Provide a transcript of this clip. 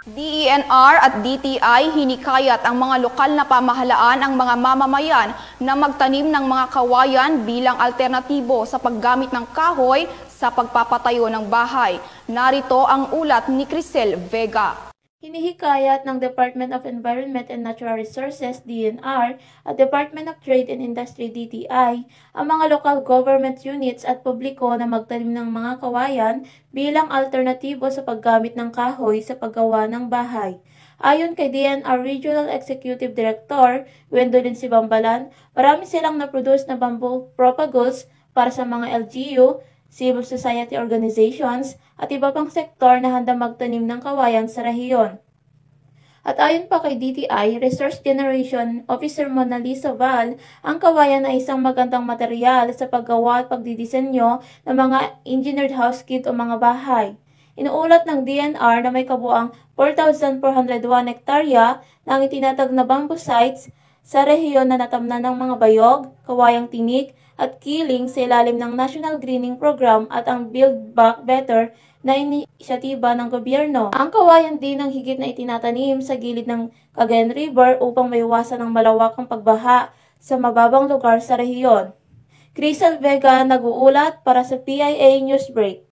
DENR at DTI hinikayat ang mga lokal na pamahalaan ang mga mamamayan na magtanim ng mga kawayan bilang alternatibo sa paggamit ng kahoy sa pagpapatayo ng bahay. Narito ang ulat ni Crisel Vega. Hinihikayat ng Department of Environment and Natural Resources DENR at Department of Trade and Industry DTI ang mga local government units at publiko na magtanim ng mga kawayan bilang alternatibo sa paggamit ng kahoy sa paggawa ng bahay. Ayon kay DENR Regional Executive Director Gwendolyn Sibambalan, marami silang na-produce na bamboo propagules para sa mga LGU, civil society organizations, at iba pang sektor na handang magtanim ng kawayan sa rehiyon. At ayon pa kay DTI Resource Generation Officer Mona Lisa Val, ang kawayan ay isang magandang material sa paggawa at pagdidisenyo ng mga engineered house kit o mga bahay. Inuulat ng DENR na may kabuang 4,401 hektarya na ang itinatag na bamboo sites sa rehiyon na natamnan ng mga bayog, kawayang tinik, at kiling sa ilalim ng National Greening Program at ang Build Back Better na inisyatiba ng gobyerno. Ang kawayan din ang higit na itinatanim sa gilid ng Cagayan River upang maiwasan ang malawakang pagbaha sa mababang lugar sa rehiyon. Crisel Vega nag-uulat para sa PIA Newsbreak.